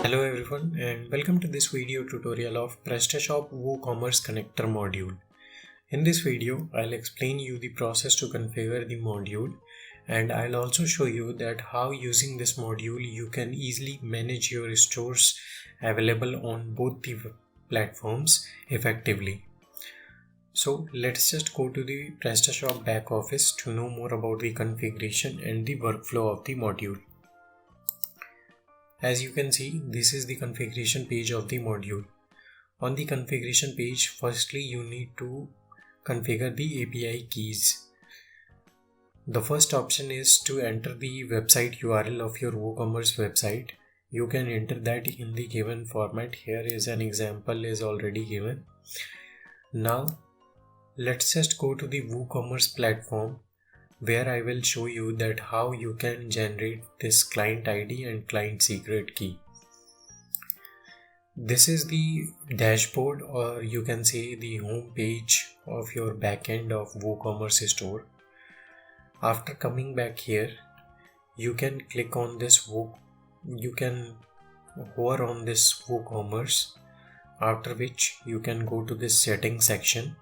Hello everyone and welcome to this video tutorial of PrestaShop WooCommerce Connector module. In this video, I'll explain you the process to configure the module, and I'll also show you that how using this module you can easily manage your stores available on both the platforms effectively. So let's just go to the PrestaShop back office to know more about the configuration and the workflow of the module. As you can see, this is the configuration page of the module. On the configuration page, firstly you need to configure the API keys. The first option is to enter the website URL of your WooCommerce website. You can enter that in the given format. Here is an example is already given. Now let's just go to the WooCommerce platform, where I will show you that how you can generate this client ID and client secret key. This is the dashboard, or you can say the home page of your backend of WooCommerce store. After coming back here, you can click on this you can hover on this WooCommerce, after which you can go to this settings section.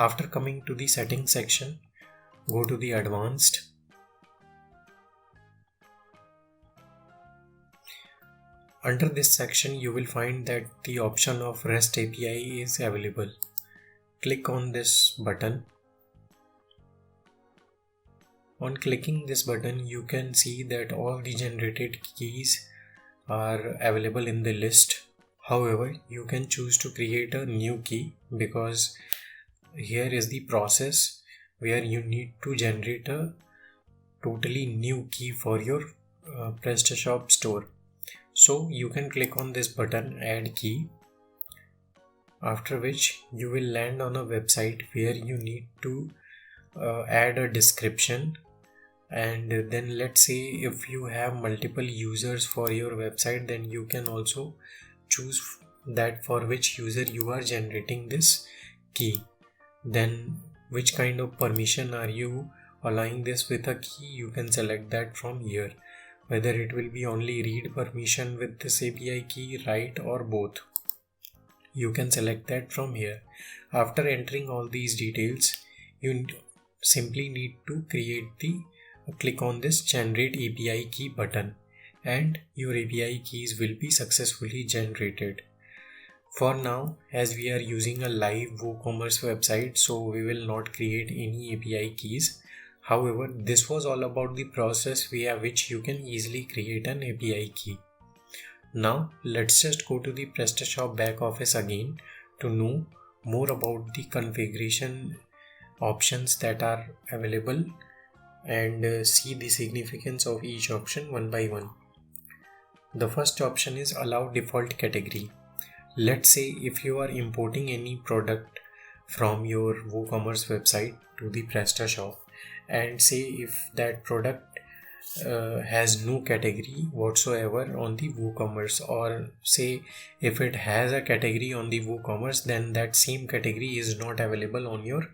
After coming to the settings section, go to the advanced. Under this section, you will find that the option of REST API is available. Click on this button. On clicking this button, you can see that all the generated keys are available in the list. However, you can choose to create a new key, because here is the process where you need to generate a totally new key for your PrestaShop store. So you can click on this button, add key, after which you will land on a website where you need to add a description. And then let's say if you have multiple users for your website, then you can also choose that for which user you are generating this key. Then which kind of permission are you allowing this with a key, you can select that from here, whether it will be only read permission with this API key, write, or both. You can select that from here. After entering all these details, you simply need to click on this generate API key button, and your API keys will be successfully generated. For now, as we are using a live WooCommerce website, so we will not create any API keys. However, this was all about the process via which you can easily create an API key. Now, let's just go to the PrestaShop back office again to know more about the configuration options that are available and see the significance of each option one by one. The first option is allow default category. Let's say if you are importing any product from your WooCommerce website to the PrestaShop, and say if that product has no category whatsoever on the WooCommerce, or say if it has a category on the WooCommerce, then that same category is not available on your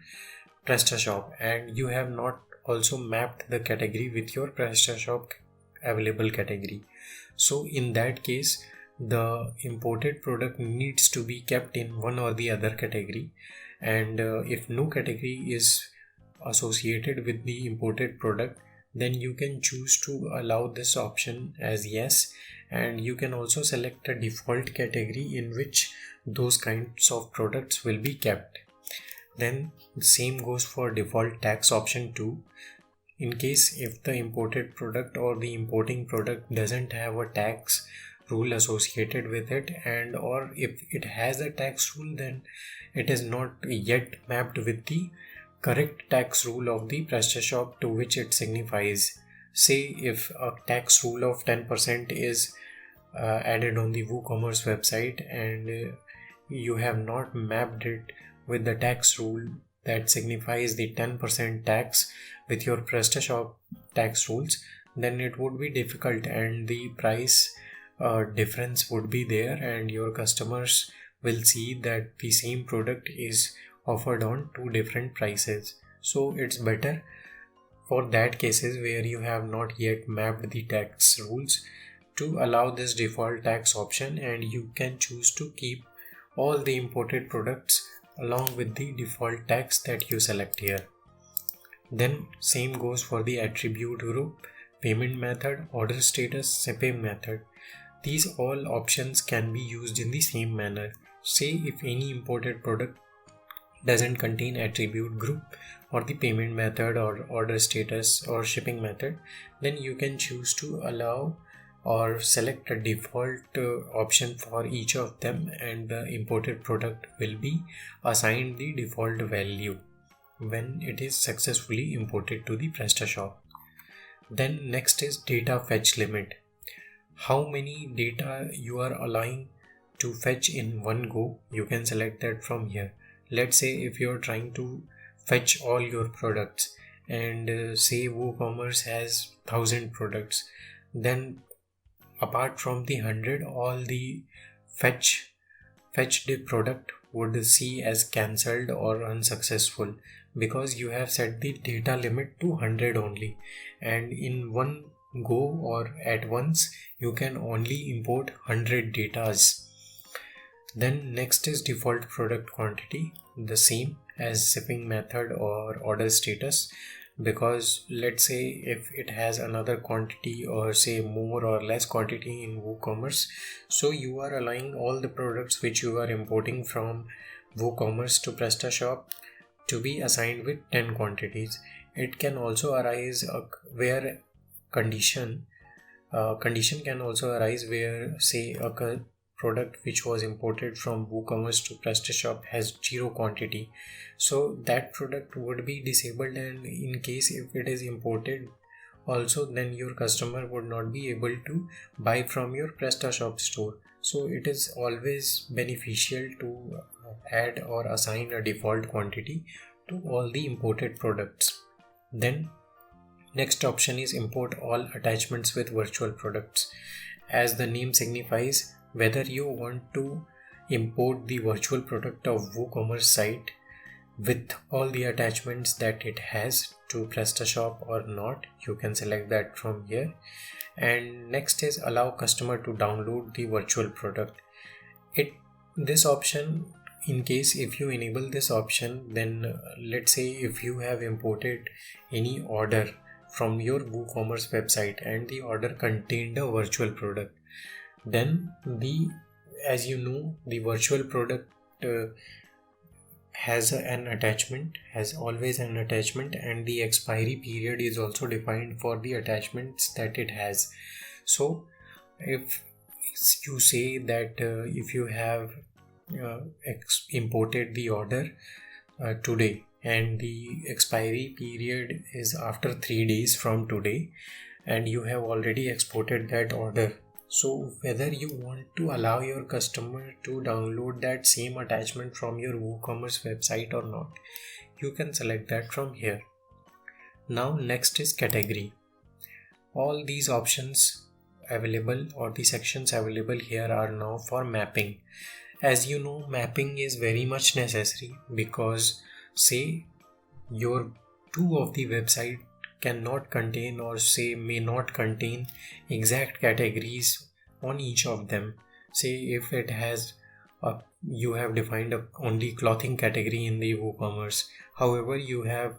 PrestaShop, and you have not also mapped the category with your PrestaShop available category. So in that case, the imported product needs to be kept in one or the other category, and if no category is associated with the imported product, then you can choose to allow this option as yes, and you can also select a default category in which those kinds of products will be kept. Then the same goes for default tax option 2. In case if the imported product or the importing product doesn't have a tax rule associated with it, and or if it has a tax rule, then it is not yet mapped with the correct tax rule of the PrestaShop to which it signifies. Say if a tax rule of 10% is added on the WooCommerce website, and you have not mapped it with the tax rule that signifies the 10% tax with your PrestaShop tax rules, then it would be difficult, and the price difference would be there, and your customers will see that the same product is offered on two different prices. So it's better for that cases where you have not yet mapped the tax rules, to allow this default tax option, and you can choose to keep all the imported products along with the default tax that you select here. Then same goes for the attribute group, payment method, order status, shipping method. These all options can be used in the same manner. Say if any imported product doesn't contain attribute group or the payment method or order status or shipping method, then you can choose to allow or select a default option for each of them, and the imported product will be assigned the default value when it is successfully imported to the PrestaShop. Then next is data fetch limit. How many data you are allowing to fetch in one go, you can select that from here. Let's say if you are trying to fetch all your products, and say WooCommerce has 1000 products, then apart from the 100, all the fetched product would see as cancelled or unsuccessful, because you have set the data limit to 100 only, and in one go or at once you can only import 100 datas. Then next is default product quantity, the same as shipping method or order status, because let's say if it has another quantity or say more or less quantity in WooCommerce, so you are allowing all the products which you are importing from WooCommerce to PrestaShop to be assigned with 10 quantities. It can also arise where condition can also arise where say a product which was imported from WooCommerce to PrestaShop has 0 quantity, so that product would be disabled, and in case if it is imported also, then your customer would not be able to buy from your PrestaShop store. So it is always beneficial to add or assign a default quantity to all the imported products. Then next option is import all attachments with virtual products. As the name signifies, whether you want to import the virtual product of WooCommerce site with all the attachments that it has to PrestaShop or not, you can select that from here. And next is allow customer to download the virtual product. This option, in case if you enable this option, then let's say if you have imported any order from your WooCommerce website and the order contained a virtual product, then as you know, the virtual product has always an attachment, and the expiry period is also defined for the attachments that it has. So if you say that if you have imported the order today and the expiry period is after 3 days from today, and you have already exported that order, so whether you want to allow your customer to download that same attachment from your WooCommerce website or not, you can select that from here. Now next is category. All these options available or the sections available here are now for mapping. As you know, mapping is very much necessary, because say your two of the website cannot contain or say may not contain exact categories on each of them. Say if it has you have defined only clothing category in the WooCommerce, however you have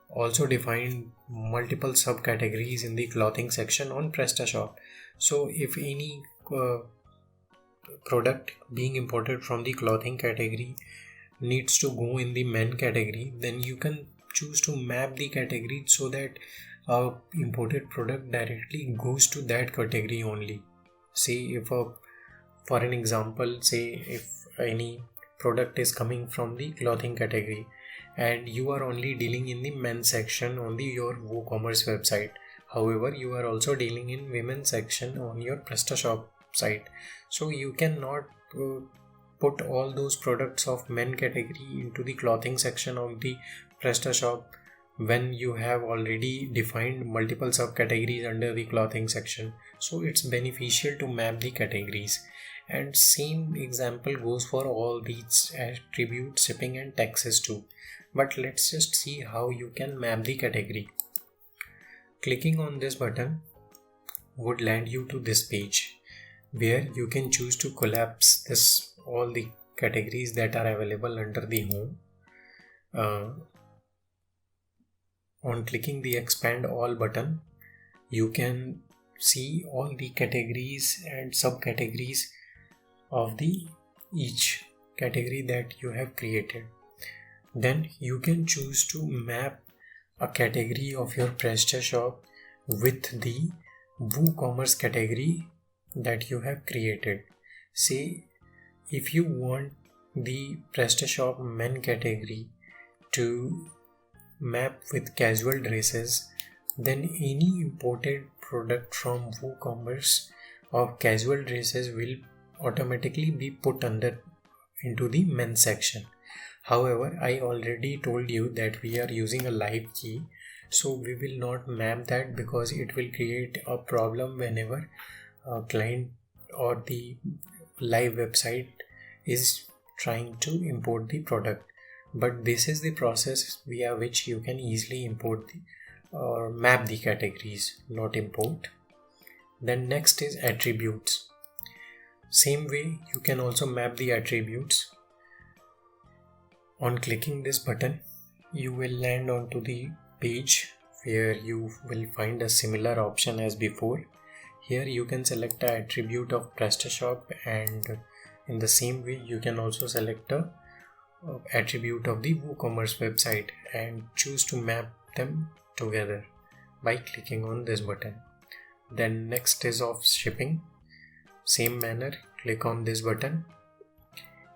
also defined multiple subcategories in the clothing section on PrestaShop. So if any product being imported from the clothing category needs to go in the men category, then you can choose to map the category so that imported product directly goes to that category only. Say if for an example, say if any product is coming from the clothing category and you are only dealing in the men's section on your WooCommerce website, however you are also dealing in women's section on your PrestaShop site, so you cannot put all those products of men category into the clothing section of the PrestaShop when you have already defined multiple subcategories under the clothing section. So it's beneficial to map the categories, and same example goes for all these attributes, shipping and taxes too. But let's just see how you can map the category. Clicking on this button would land you to this page where you can choose to collapse all the categories that are available under the home. On clicking the expand all button, you can see all the categories and subcategories of the each category that you have created. Then you can choose to map a category of your PrestaShop with the WooCommerce category that you have created. Say if you want the PrestaShop men category to map with casual dresses, then any imported product from WooCommerce of casual dresses will automatically be put into the men section. However, I already told you that we are using a live key, so we will not map that because it will create a problem whenever a client or the live website is trying to import the product. But this is the process via which you can easily import or map the categories, not import. Then next is attributes. Same way you can also map the attributes. On clicking this button, you will land onto the page where you will find a similar option as before. Here you can select an attribute of PrestaShop, and in the same way you can also select a attribute of the WooCommerce website and choose to map them together by clicking on this button. Then next is of shipping. Same manner, click on this button,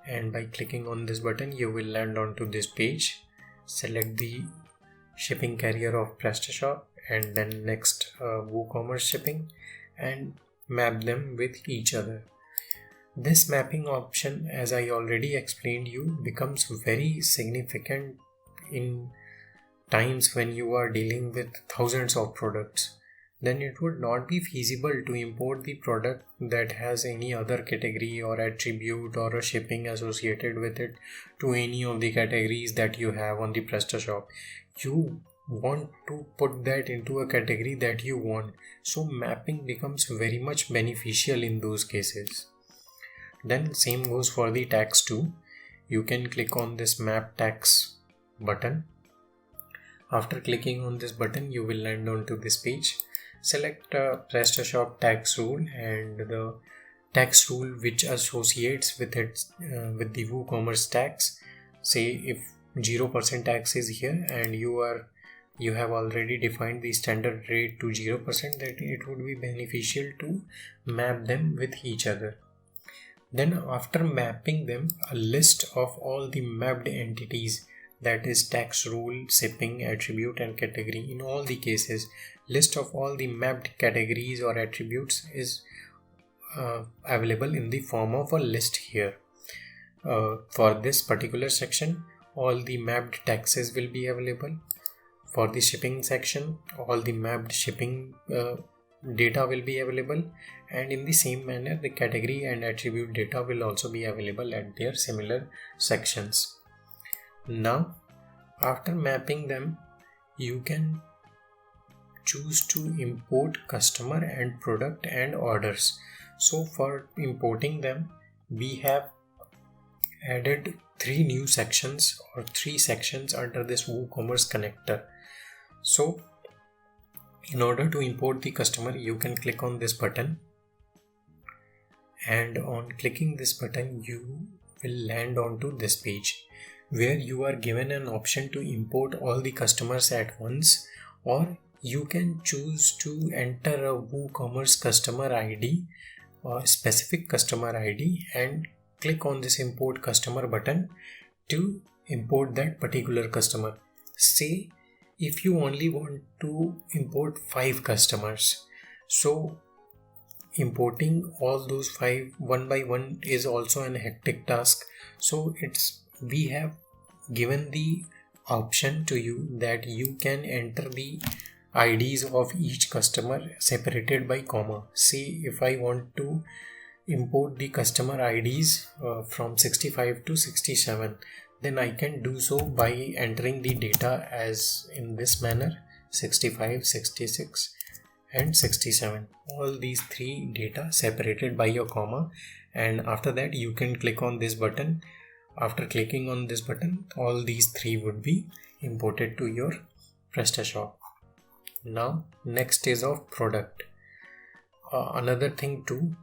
and by clicking on this button you will land onto this page. Select the shipping carrier of PrestaShop and then next WooCommerce shipping and map them with each other. This mapping option, as I already explained you, becomes very significant in times when you are dealing with thousands of products. Then it would not be feasible to import the product that has any other category or attribute or a shipping associated with it to any of the categories that you have on the PrestaShop. You want to put that into a category that you want, so mapping becomes very much beneficial in those cases. Then same goes for the tags too. You can click on this map tags button. After clicking on this button, you will land onto this page. Select PrestaShop tax rule and the tax rule which associates with it with the WooCommerce tax. Say if 0% tax is here and you have already defined the standard rate to 0%, that it would be beneficial to map them with each other. Then after mapping them, a list of all the mapped entities, that is tax rule, shipping, attribute and category, in all the cases, list of all the mapped categories or attributes is available in the form of a list here. For this particular section, all the mapped taxes will be available. For the shipping section, all the mapped shipping data will be available, and in the same manner the category and attribute data will also be available at their similar sections. Now after mapping them, you can choose to import customer and product and orders. So for importing them, we have added three new sections or three sections under this WooCommerce connector. So in order to import the customer, you can click on this button, and on clicking this button you will land onto this page where you are given an option to import all the customers at once, or you can choose to enter a WooCommerce customer ID or specific customer ID and click on this import customer button to import that particular customer. Say if you only want to import 5 customers, so importing all those 5 one by one is also an hectic task. So we have given the option to you that you can enter the IDs of each customer separated by comma. Say if I want to import the customer IDs from 65 to 67, then I can do so by entering the data as in this manner 65, 66 and 67. All these three data separated by your comma, and after that you can click on this button. After clicking on this button, all these three would be imported to your PrestaShop. Now next is of product. Another thing too,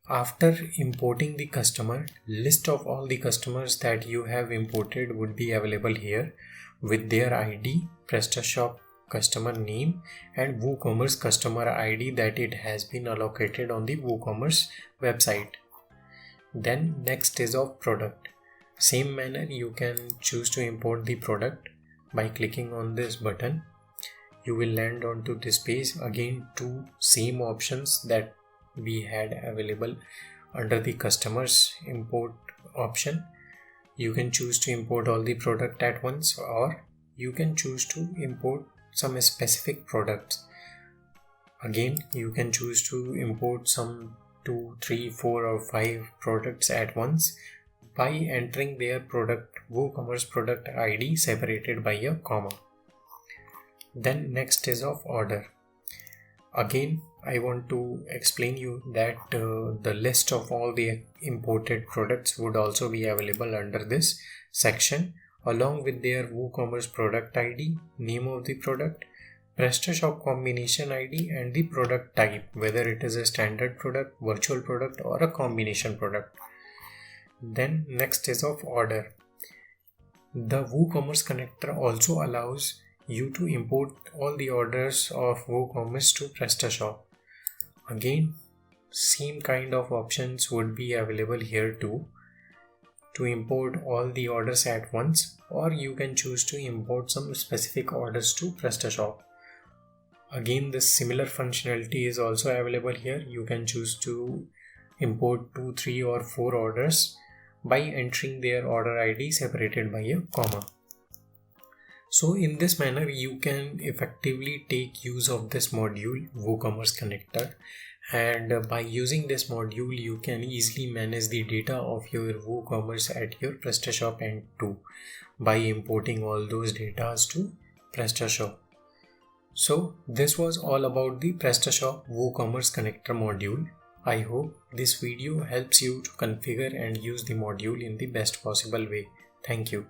after importing the customer, list of all the customers that you have imported would be available here with their ID, PrestaShop customer name and WooCommerce customer ID that it has been allocated on the WooCommerce website. Then next is of product. Same manner, you can choose to import the product by clicking on this button. You will land onto this page. Again, two same options that we had available under the customers import option. You can choose to import all the product at once, or you can choose to import some specific products. Again, you can choose to import some 2, 3, 4 or 5 products at once by entering their product WooCommerce product ID separated by a comma. Then next is of order. Again, I want to explain you that the list of all the imported products would also be available under this section along with their WooCommerce product ID, name of the product, PrestaShop combination ID and the product type, whether it is a standard product, virtual product or a combination product. Then next is of order. The WooCommerce connector also allows you to import all the orders of WooCommerce to PrestaShop. Again, same kind of options would be available here too, to import all the orders at once, or you can choose to import some specific orders to PrestaShop. Again, this similar functionality is also available here. You can choose to import 2, 3 or 4 orders by entering their order ID separated by a comma. So in this manner, you can effectively take use of this module WooCommerce connector, and by using this module you can easily manage the data of your WooCommerce at your PrestaShop end too by importing all those data to PrestaShop. So this was all about the PrestaShop WooCommerce connector module. I hope this video helps you to configure and use the module in the best possible way. Thank you.